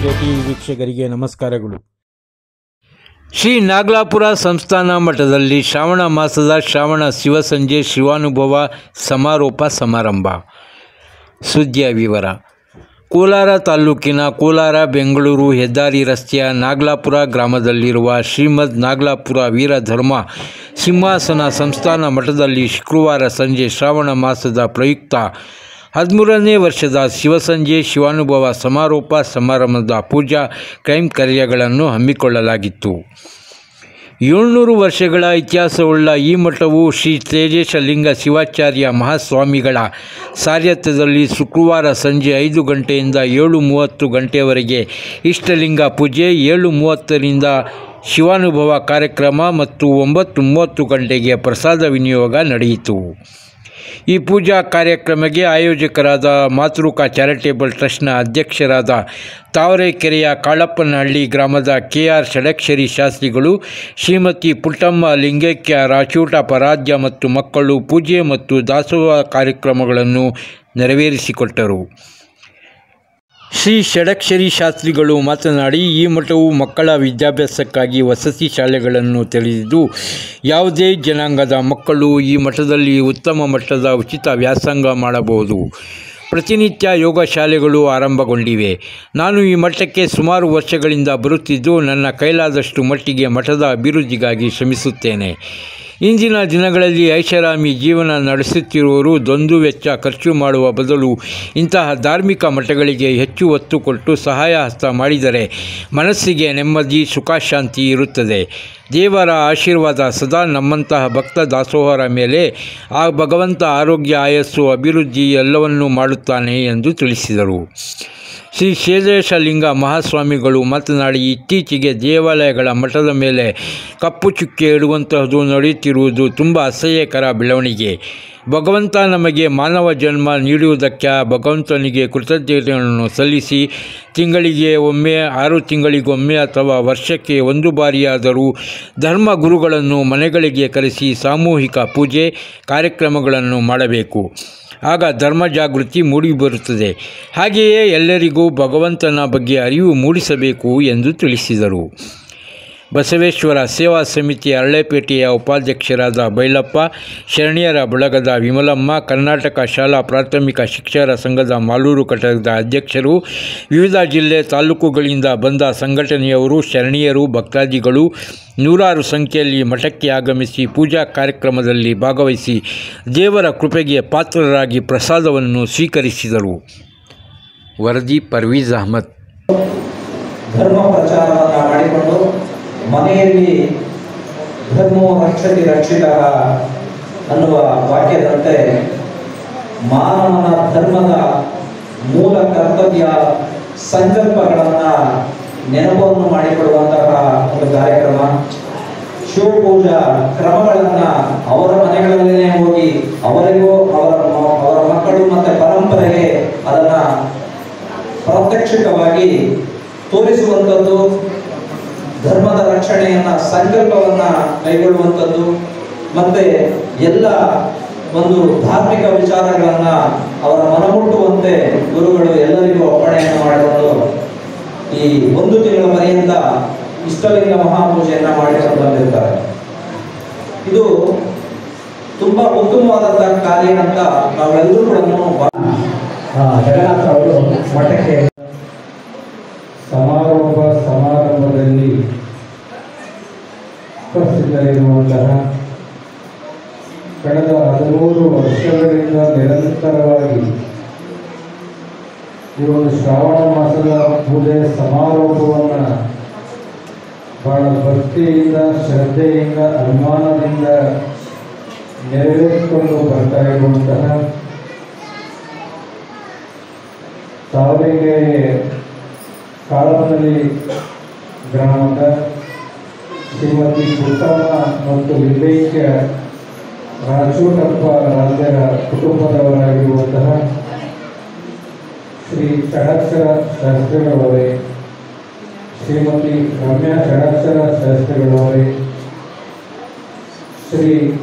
TV ವೀಕ್ಷಕರಿಗೆ ನಮಸ್ಕಾರಗಳು. ಶ್ರೀ ನಾಗಲಾಪುರ ಸಂಸ್ಥಾನ ಮಠದಲ್ಲಿ ಶ್ರಾವಣ ಮಾಸದ ಶ್ರಾವಣ ಶಿವಸಂಜೆ ಶಿವಾನುಭವ ಸಮಾರೋಪ ಸಮಾರಂಭ. ಸುದ್ದಿಯ ವಿವರ. ಕೋಲಾರ ತಾಲೂಕಿನ ಕೋಲಾರ ಬೆಂಗಳೂರು ಹೆದ್ದಾರಿ ರಸ್ತೆಯ ನಾಗಲಾಪುರ ಗ್ರಾಮದಲ್ಲಿರುವ ಶ್ರೀಮದ್ ನಾಗಲಾಪುರ ವೀರಧರ್ಮ ಸಿಂಹಾಸನ ಸಂಸ್ಥಾನ ಮಠದಲ್ಲಿ ಶುಕ್ರವಾರ ಸಂಜೆ ಶ್ರಾವಣ ಮಾಸದ ಪ್ರಯುಕ್ತ 13ನೇ ವರ್ಷದ ಶಿವಸಂಜೆ ಶಿವಾನುಭವ ಸಮಾರೋಪ ಸಮಾರಂಭದ ಪೂಜಾ ಕೈಂಕರ್ಯಗಳನ್ನು ಹಮ್ಮಿಕೊಳ್ಳಲಾಗಿತ್ತು. 700 ವರ್ಷಗಳ ಇತಿಹಾಸವುಳ್ಳ ಈ ಮಠವು ಶ್ರೀ ತೇಜೇಶಲಿಂಗ ಶಿವಾಚಾರ್ಯ ಮಹಾಸ್ವಾಮಿಗಳ ಸಾರಥ್ಯದಲ್ಲಿ ಶುಕ್ರವಾರ ಸಂಜೆ 5 ಗಂಟೆಯಿಂದ 7:30 ಗಂಟೆಯವರೆಗೆ ಇಷ್ಟಲಿಂಗ ಪೂಜೆ, 7:30ರಿಂದ ಶಿವಾನುಭವ ಕಾರ್ಯಕ್ರಮ ಮತ್ತು 9:30 ಗಂಟೆಗೆ ಪ್ರಸಾದ ವಿನಿಯೋಗ ನಡೆಯಿತು. ಈ ಪೂಜಾ ಕಾರ್ಯಕ್ರಮಕ್ಕೆ ಆಯೋಜಕರಾದ ಮಾತೃಕಾ ಚಾರಿಟೇಬಲ್ ಟ್ರಸ್ಟ್ನ ಅಧ್ಯಕ್ಷರಾದ ತಾವರೆಕೆರೆಯ ಕಾಳಪ್ಪನಹಳ್ಳಿ ಗ್ರಾಮದ KR ಷಡಕ್ಷರಿ ಶಾಸ್ತ್ರಿಗಳು, ಶ್ರೀಮತಿ ಪುಟ್ಟಮ್ಮ ಲಿಂಗೈಕ್ಯ ರಾಚೂಟ ಪರಾಧ್ಯ ಮತ್ತು ಮಕ್ಕಳು ಪೂಜೆ ಮತ್ತು ದಾಸೋಹ ಕಾರ್ಯಕ್ರಮಗಳನ್ನು ನೆರವೇರಿಸಿಕೊಟ್ಟರು. ಶ್ರೀ ಷಡಕ್ಷರಿ ಶಾಸ್ತ್ರಿಗಳು ಮಾತನಾಡಿ, ಈ ಮಠವು ಮಕ್ಕಳ ವಿದ್ಯಾಭ್ಯಾಸಕ್ಕಾಗಿ ವಸತಿ ಶಾಲೆಗಳನ್ನು ತೆರೆದಿದ್ದು, ಯಾವುದೇ ಜನಾಂಗದ ಮಕ್ಕಳು ಈ ಮಠದಲ್ಲಿ ಉತ್ತಮ ಮಟ್ಟದ ಉಚಿತ ವ್ಯಾಸಂಗ ಮಾಡಬಹುದು. ಪ್ರತಿನಿತ್ಯ ಯೋಗ ಶಾಲೆಗಳು ಆರಂಭಗೊಂಡಿವೆ. ನಾನು ಈ ಮಠಕ್ಕೆ ಸುಮಾರು ವರ್ಷಗಳಿಂದ ಬರುತ್ತಿದ್ದು, ನನ್ನ ಕೈಲಾದಷ್ಟು ಮಟ್ಟಿಗೆ ಮಠದ ಅಭಿವೃದ್ಧಿಗಾಗಿ ಶ್ರಮಿಸುತ್ತೇನೆ. ಇಂದಿನ ದಿನಗಳಲ್ಲಿ ಐಷಾರಾಮಿ ಜೀವನ ನಡೆಸುತ್ತಿರುವವರು ದುಂದು ವೆಚ್ಚ ಖರ್ಚು ಮಾಡುವ ಬದಲು ಇಂತಹ ಧಾರ್ಮಿಕ ಮಠಗಳಿಗೆ ಹೆಚ್ಚು ಒತ್ತು ಕೊಟ್ಟು ಸಹಾಯ ಹಸ್ತ ಮಾಡಿದರೆ ಮನಸ್ಸಿಗೆ ನೆಮ್ಮದಿ, ಸುಖ, ಶಾಂತಿ ಇರುತ್ತದೆ. ದೇವರ ಆಶೀರ್ವಾದ ಸದಾ ನಮ್ಮಂತಹ ಭಕ್ತ ದಾಸೋಹರ ಮೇಲೆ ಆ ಭಗವಂತ ಆರೋಗ್ಯ, ಆಯಸ್ಸು, ಅಭಿವೃದ್ಧಿ ಎಲ್ಲವನ್ನೂ ಮಾಡುತ್ತಾನೆ ಎಂದು ತಿಳಿಸಿದರು. ಶ್ರೀ ತೇಜೇಶಲಿಂಗ ಮಹಾಸ್ವಾಮಿಗಳು ಮಾತನಾಡಿ, ಇತ್ತೀಚೆಗೆ ದೇವಾಲಯಗಳ ಮಠದ ಮೇಲೆ ಕಪ್ಪು ಚುಕ್ಕೆ ಇಡುವಂತಹದ್ದು ನಡೆಯುತ್ತಿರುವುದು ತುಂಬ ಅಸಹ್ಯಕರ ಬೆಳವಣಿಗೆ. ಭಗವಂತ ನಮಗೆ ಮಾನವ ಜನ್ಮ ನೀಡುವುದಕ್ಕೆ ಭಗವಂತನಿಗೆ ಕೃತಜ್ಞತೆಗಳನ್ನು ಸಲ್ಲಿಸಿ ತಿಂಗಳಿಗೆ ಒಮ್ಮೆ, 6 ತಿಂಗಳಿಗೊಮ್ಮೆ ಅಥವಾ ವರ್ಷಕ್ಕೆ 1 ಬಾರಿಯಾದರೂ ಧರ್ಮ ಗುರುಗಳನ್ನು ಮನೆಗಳಿಗೆ ಕರೆಸಿ ಸಾಮೂಹಿಕ ಪೂಜೆ ಕಾರ್ಯಕ್ರಮಗಳನ್ನು ಮಾಡಬೇಕು. ಆಗ ಧರ್ಮ ಜಾಗೃತಿ ಮೂಡಿಬರುತ್ತದೆ. ಹಾಗೆಯೇ ಎಲ್ಲರಿಗೂ ಭಗವಂತನ ಬಗ್ಗೆ ಅರಿವು ಮೂಡಿಸಬೇಕು ಎಂದು ತಿಳಿಸಿದರು. ಬಸವೇಶ್ವರ ಸೇವಾ ಸಮಿತಿ ಅರಳೆಪೇಟೆಯ ಉಪಾಧ್ಯಕ್ಷರಾದ ಬೈಲಪ್ಪ, ಶರಣಿಯರ ಬಳಗದ ವಿಮಲಮ್ಮ, ಕರ್ನಾಟಕ ಶಾಲಾ ಪ್ರಾಥಮಿಕ ಶಿಕ್ಷಕರ ಸಂಘದ ಮಾಲೂರು ಘಟಕದ ಅಧ್ಯಕ್ಷರು, ವಿವಿಧ ಜಿಲ್ಲೆ ತಾಲೂಕುಗಳಿಂದ ಬಂದ ಸಂಘಟನೆಯವರು, ಶರಣಿಯರು, ಭಕ್ತಾದಿಗಳು ನೂರಾರು ಸಂಖ್ಯೆಯಲ್ಲಿ ಮಠಕ್ಕೆ ಆಗಮಿಸಿ ಪೂಜಾ ಕಾರ್ಯಕ್ರಮದಲ್ಲಿ ಭಾಗವಹಿಸಿ ದೇವರ ಕೃಪೆಗೆ ಪಾತ್ರರಾಗಿ ಪ್ರಸಾದವನ್ನು ಸ್ವೀಕರಿಸಿದರು. ವರದಿ ಪರ್ವೀಜ್ ಅಹಮದ್. ಧರ್ಮ ಪ್ರಚಾರವನ್ನು ಮಾಡಿಕೊಂಡು ಮನೆಯಲ್ಲಿ ಧರ್ಮೋ ರಕ್ಷತಿ ರಕ್ಷಿತಃ ಅನ್ನುವ ವಾಕ್ಯದಂತೆ ಮಾನವನ ಧರ್ಮದ ಮೂಲ ಕರ್ತವ್ಯ ಸಂಕಲ್ಪಗಳನ್ನು ನೆನಪನ್ನು ಮಾಡಿಕೊಡುವಂತಹ ಒಂದು ಕಾರ್ಯಕ್ರಮ. ಶಿವಪೂಜಾ ಕ್ರಮಗಳನ್ನು ಅವರ ಮನೆಗಳಲ್ಲೇ ಹೋಗಿ ಅವರಿಗೂ ಅವರ ಮಕ್ಕಳು ಮತ್ತು ಪರಂಪರೆಗೆ ಅದನ್ನು ಪ್ರಾತ್ಯಕ್ಷಿಕವಾಗಿ ತೋರಿಸುವಂಥದ್ದು, ಧರ್ಮದ ರಕ್ಷಣೆಯನ್ನು ಸಂಕಲ್ಪವನ್ನು ಕೈಗೊಳ್ಳುವಂಥದ್ದು ಮತ್ತು ಎಲ್ಲ ಒಂದು ಧಾರ್ಮಿಕ ವಿಚಾರಗಳನ್ನು ಅವರ ಮನಮುಟ್ಟುವಂತೆ ಗುರುಗಳು ಎಲ್ಲರಿಗೂ ಅಪ್ಪಣೆಯನ್ನು ಮಾಡಿಕೊಂಡು ಈ 1 ತಿಂಗಳ ಪರ್ಯಂತ ಇಷ್ಟಲಿಂಗ ಮಹಾಪೂಜೆಯನ್ನು ಮಾಡಿಕೊಂಡು ಬಂದಿರ್ತಾರೆ. ಇದು ತುಂಬ ಉತ್ತಮವಾದಂತಹ ಕಾರ್ಯ ಅಂತ ನಾವೆಲ್ಲರೂ ಕೂಡ ಜಗನ್ನಾಥ ಅವರು ಮಠಕ್ಕೆ ಸಮಾರೋಪ ಸಮಾರಂಭದಲ್ಲಿ ಉಪಸ್ಥಿತರಿರುವಂತಹ ಕಳೆದ 13 ವರ್ಷಗಳಿಂದ ನಿರಂತರವಾಗಿ ಈ ಒಂದು ಶ್ರಾವಣ ಮಾಸದ ಪೂಜೆ ಸಮಾರೋಪವನ್ನು ಬಹಳ ಭಕ್ತಿಯಿಂದ, ಶ್ರದ್ಧೆಯಿಂದ, ಅಭಿಮಾನದಿಂದ ನೆರವೇರಿಸಿಕೊಂಡು ಬರ್ತಾ ಇರುವಂತಹ ತಾವರೆಕೆರೆ ಕಾಳಪ್ಪನಹಳ್ಳಿ ಗ್ರಾಮದ ಶ್ರೀಮತಿ ಪುಟ್ಟಮ್ಮ ಮತ್ತು ಲಿಂಗೈಕ್ಯ ರಾಚೂಟಪ್ಪ ರಾಜ್ಯರ ಕುಟುಂಬದವರಾಗಿರುವಂತಹ ಶ್ರೀ ಷಡಕ್ಷರ ಶಾಸ್ತ್ರಿಗಳವರೇ, ಶ್ರೀಮತಿ ರಮ್ಯಾ ಷಡಕ್ಷರ ಶಾಸ್ತ್ರಿಗಳವರೇ, ಶ್ರೀ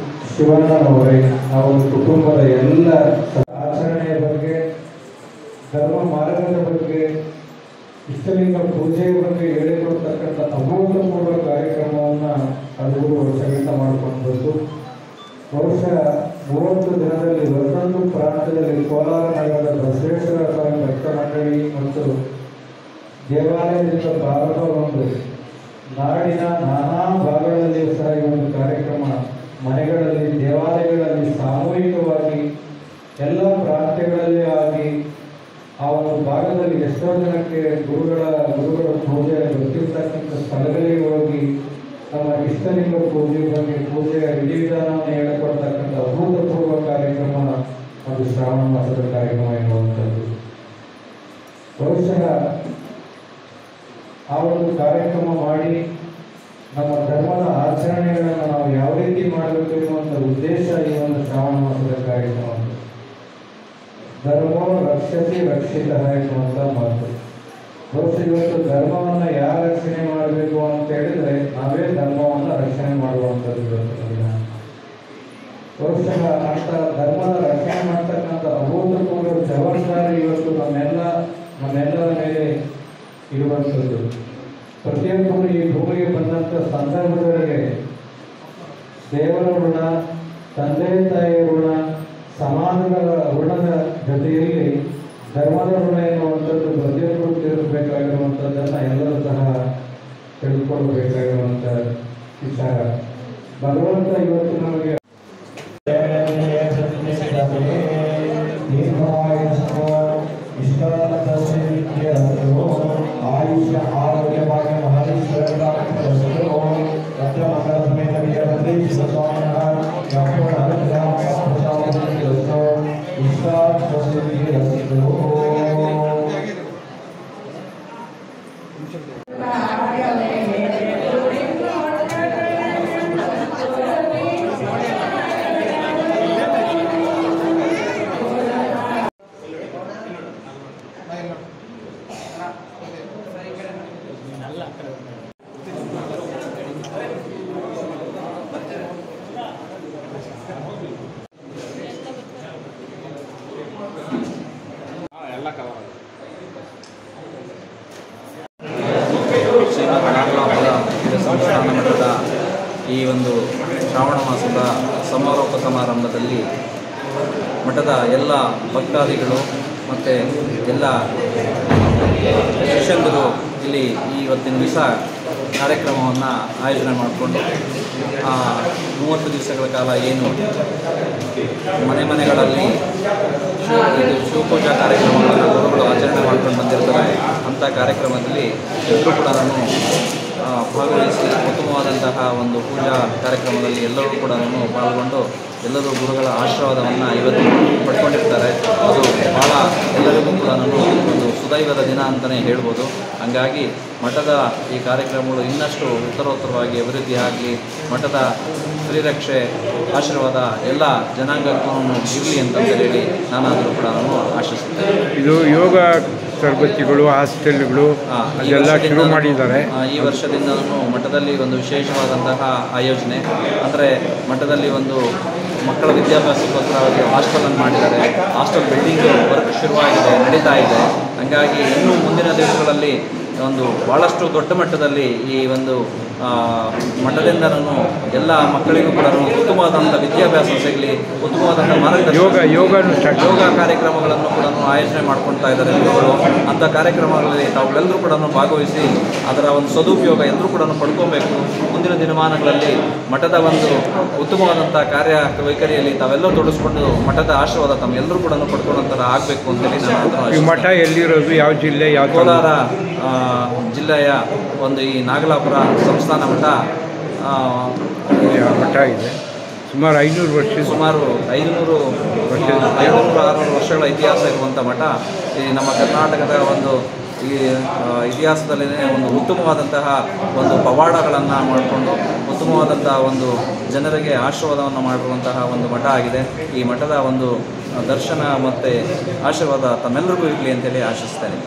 ಶಿವಣ್ಣನವರೇ, ಅವರ ಕುಟುಂಬದ ಎಲ್ಲ ಆಚರಣೆಯ ಬಗ್ಗೆ, ಧರ್ಮ ಮಾರ್ಗದ ಬಗ್ಗೆ ಇಷ್ಟಲಿಂಗ ಪೂಜೆಯ ಬಗ್ಗೆ ಹೇಳಿಕೊಡ್ತಕ್ಕಂಥ ಅಭೂತಪೂರ್ವ ಕಾರ್ಯಕ್ರಮವನ್ನು 13 ವರ್ಷಗಳಿಂದ ಮಾಡಿಕೊಂಡು ಬಂದು ಬಹುಶಃ 30 ದಿನದಲ್ಲಿ ಒಂದೊಂದು ಪ್ರಾಂತ್ಯದಲ್ಲಿ ಕೋಲಾರ ನಗರದ ಬಸವೇಶ್ವರ ಸ್ವಾಮಿ ಭಕ್ತ ಮಂಡಳಿ ಮತ್ತು ದೇವಾಲಯದಿಂದ ಪ್ರಾರಂಭಗೊಂಡು ನಾಡಿನ ನಾನಾ ಭಾಗಗಳಲ್ಲಿಯೂ ಸಹ ಈ ಒಂದು ಕಾರ್ಯಕ್ರಮ ಮನೆಗಳಲ್ಲಿ ದೇವಾಲಯಗಳಲ್ಲಿ ಸಾಮೂಹಿಕವಾಗಿ ಎಲ್ಲ ಪ್ರಾಂತ್ಯಗಳಲ್ಲಿ ಆಗಿ ಆ ಒಂದು ಭಾಗದಲ್ಲಿ ಎಷ್ಟೋ ಜನಕ್ಕೆ ಗುರುಗಳ ಪೂಜೆ ಗೊತ್ತಿರ್ತಕ್ಕಂಥ ಸ್ಥಳಗಳಿಗೆ ಹೋಗಿ ನಮ್ಮ ಇಷ್ಟಲಿಂಗ ಪೂಜೆ ಬಗ್ಗೆ ಪೂಜೆಯ ವಿಧಿವಿಧಾನವನ್ನು ಹೇಳಿಕೊಡ್ತಕ್ಕಂಥ ಅಭೂತಪೂರ್ವ ಕಾರ್ಯಕ್ರಮ ಒಂದು ಶ್ರಾವಣ ಮಾಸದ ಕಾರ್ಯಕ್ರಮ ಎನ್ನುವಂಥದ್ದು. ಬಹುಶಃ ಆ ಒಂದು ಕಾರ್ಯಕ್ರಮ ಮಾಡಿ ನಮ್ಮ ಧರ್ಮದ ಆಚರಣೆಗಳನ್ನು ನಾವು ಯಾವ ರೀತಿ ಮಾಡಬೇಕು ಎನ್ನುವಂಥ ಉದ್ದೇಶ ಈ ಒಂದು ಶ್ರಾವಣ ಮಾಸದ ಕಾರ್ಯಕ್ರಮ. ಧರ್ಮೋ ರಕ್ಷತೆ ರಕ್ಷಿತ ಎನ್ನುವಂಥ ಮಾತು. ಬಹುಶಃ ಇವತ್ತು ಧರ್ಮವನ್ನು ಯಾರು ರಕ್ಷಣೆ ಮಾಡಬೇಕು ಅಂತ ಹೇಳಿದ್ರೆ ನಾವೇ ಧರ್ಮವನ್ನು ರಕ್ಷಣೆ ಮಾಡುವಂಥದ್ದು ಇವತ್ತು ದಿನ. ಬಹುಶಃ ಅಂತ ಧರ್ಮದ ರಕ್ಷಣೆ ಮಾಡ್ತಕ್ಕಂಥ ಅಭೂತಪೂರ್ವ ಜವಾಬ್ದಾರಿ ಇವತ್ತು ನಮ್ಮೆಲ್ಲರ ಮೇಲೆ ಇರುವಂಥದ್ದು. ಪ್ರತಿಯೊಬ್ಬರು ಈ ಭೂಮಿಗೆ ಬಂದಂಥ ಸಂದರ್ಭದೊಳಗೆ ದೇವರ ಋಣ, ತಂದೆ ತಾಯಿಯ ಋಣ, ಸಮಾಜದ ಋಣದ ಜೊತೆಯಲ್ಲಿ ಧರ್ಮದ ಋಣ ಎನ್ನುವಂಥದ್ದು ಪ್ರತಿಯೊಬ್ಬರು ತೀರಿಸಬೇಕಾಗಿರುವಂಥದ್ದನ್ನು ಎಲ್ಲರೂ ಸಹ ತಿಳಿದುಕೊಳ್ಳಬೇಕಾಗಿರುವಂಥ ವಿಚಾರ. ಭಗವಂತ ಇವತ್ತು ನಮಗೆ ಆಯುಷ್ಯ ಆರೋಗ್ಯ ಭಾಗ್ಯ ಮಹೇಶ್ವರ ಸಂಸ್ಥಾನ ಮಠದ ಈ ಒಂದು ಶ್ರಾವಣ ಮಾಸದ ಸಮಾರೋಪ ಸಮಾರಂಭದಲ್ಲಿ ಮಠದ ಎಲ್ಲ ಭಕ್ತಾದಿಗಳು ಮತ್ತು ಎಲ್ಲ ಶಿಷ್ಯಂದರು ಇಲ್ಲಿ ಇವತ್ತಿನ ದಿವಸ ಕಾರ್ಯಕ್ರಮವನ್ನು ಆಯೋಜನೆ ಮಾಡಿಕೊಂಡು 30 ದಿವಸಗಳ ಕಾಲ ಏನು ಮನೆಗಳಲ್ಲಿ ಶಿವಪೂಜಾ ಕಾರ್ಯಕ್ರಮಗಳನ್ನು ಗುರುಗಳು ಆಚರಣೆ ಮಾಡ್ಕೊಂಡು ಬಂದಿರ್ತಾರೆ. ಅಂಥ ಕಾರ್ಯಕ್ರಮದಲ್ಲಿ ಎಲ್ಲರೂ ಕೂಡ ಭಾಗವಹಿಸಿ ಉತ್ತಮವಾದಂತಹ ಒಂದು ಪೂಜಾ ಕಾರ್ಯಕ್ರಮದಲ್ಲಿ ಎಲ್ಲರೂ ಕೂಡ ಪಾಲ್ಗೊಂಡು ಎಲ್ಲರೂ ಗುರುಗಳ ಆಶೀರ್ವಾದವನ್ನು ಇವತ್ತು ಪಡ್ಕೊಂಡಿರ್ತಾರೆ. ಅದು ಭಾಳ ಎಲ್ಲರಿಗೂ ಕೂಡ ಒಂದು ಸುದೈವದ ದಿನ ಅಂತಲೇ ಹೇಳ್ಬೋದು. ಹಾಗಾಗಿ ಮಠದ ಈ ಕಾರ್ಯಕ್ರಮಗಳು ಇನ್ನಷ್ಟು ಉತ್ತರೋತ್ತರವಾಗಿ ಅಭಿವೃದ್ಧಿ ಆಗಲಿ, ಮಠದ ಶ್ರೀರಕ್ಷೆ ಆಶೀರ್ವಾದ ಎಲ್ಲ ಜನಾಂಗಕ್ಕೂ ಇರಲಿ ಅಂತ ಹೇಳಿ ನಾನಾದರೂ ಕೂಡ ಆಶಿಸುತ್ತೇನೆ. ಇದು ಯೋಗ ತರಗತಿಗಳು, ಹಾಸ್ಟೆಲ್ಗಳು ಅದೆಲ್ಲ ಶುರು ಮಾಡಿದ್ದಾರೆ. ಈ ವರ್ಷದಿಂದಲೂ ಮಠದಲ್ಲಿ ಒಂದು ವಿಶೇಷವಾದಂತಹ ಆಯೋಜನೆ ಅಂದರೆ ಮಠದಲ್ಲಿ ಒಂದು ಮಕ್ಕಳ ವಿದ್ಯಾಭ್ಯಾಸಕ್ಕೋಸ್ಕರವಾಗಿ ಹಾಸ್ಟೆಲನ್ನು ಮಾಡಿದ್ದಾರೆ. ಹಾಸ್ಟೆಲ್ ಬಿಲ್ಡಿಂಗ್ ವರ್ಕ್ ಶುರುವಾಗಿದೆ, ನಡೀತಾ ಇದೆ. ಹಾಗಾಗಿ ಇನ್ನೂ ಮುಂದಿನ ದಿವಸಗಳಲ್ಲಿ ಒಂದು ಭಾಳಷ್ಟು ದೊಡ್ಡ ಮಟ್ಟದಲ್ಲಿ ಈ ಒಂದು ಮಠದಿಂದ ಎಲ್ಲ ಮಕ್ಕಳಿಗೂ ಕೂಡ ಉತ್ತಮವಾದಂಥ ವಿದ್ಯಾಭ್ಯಾಸ ಸಿಗಲಿ, ಉತ್ತಮವಾದಂಥ ಮಾರ್ಗದರ್ಶನ ಯೋಗ ಕಾರ್ಯಕ್ರಮಗಳನ್ನು ಕೂಡ ಆಯೋಜನೆ ಮಾಡ್ಕೊಳ್ತಾ ಇದ್ದಾರೆ ಗುರುಗಳು. ಅಂಥ ಕಾರ್ಯಕ್ರಮಗಳಲ್ಲಿ ತಾವುಗಳೆಲ್ಲರೂ ಕೂಡ ಭಾಗವಹಿಸಿ ಅದರ ಒಂದು ಸದುಪಯೋಗ ಎಲ್ಲರೂ ಕೂಡ ಪಡ್ಕೋಬೇಕು. ಮುಂದಿನ ದಿನಮಾನಗಳಲ್ಲಿ ಮಠದ ಒಂದು ಉತ್ತಮವಾದಂಥ ಕಾರ್ಯವೈಖರಿಯಲ್ಲಿ ತಾವೆಲ್ಲರೂ ತೊಡಗಿಸ್ಕೊಂಡು ಮಠದ ಆಶೀರ್ವಾದ ತಮ್ಮೆಲ್ಲರೂ ಕೂಡ ಪಡ್ಕೊಳ್ಳೋಂಥರ ಆಗಬೇಕು ಅಂತೇಳಿ ನಾನು. ಮಠ ಎಲ್ಲಿರೋದು, ಯಾವ ಜಿಲ್ಲೆ? ಯಾವ ಕೋಲಾರ ಜಿಲ್ಲೆಯ ಒಂದು ಈ ನಾಗಲಾಪುರ ಸಂಸ್ಥಾನ ಮಠ ಇದೆ. ಸುಮಾರು 500 ವರ್ಷ, ಸುಮಾರು 500-600 ವರ್ಷಗಳ ಇತಿಹಾಸ ಇರುವಂಥ ಮಠ ಈ ನಮ್ಮ ಕರ್ನಾಟಕದ ಒಂದು ಈ ಇತಿಹಾಸದಲ್ಲೇ ಒಂದು ಉತ್ತಮವಾದಂತಹ ಒಂದು ಪವಾಡಗಳನ್ನು ಮಾಡಿಕೊಂಡು ಉತ್ತಮವಾದಂತಹ ಒಂದು ಜನರಿಗೆ ಆಶೀರ್ವಾದವನ್ನು ಮಾಡಿರುವಂತಹ ಒಂದು ಮಠ ಆಗಿದೆ. ಈ ಮಠದ ಒಂದು ದರ್ಶನ ಮತ್ತು ಆಶೀರ್ವಾದ ತಮ್ಮೆಲ್ಲರಿಗೂ ಇರಲಿ ಅಂತೇಳಿ ಆಶಿಸ್ತೇನೆ.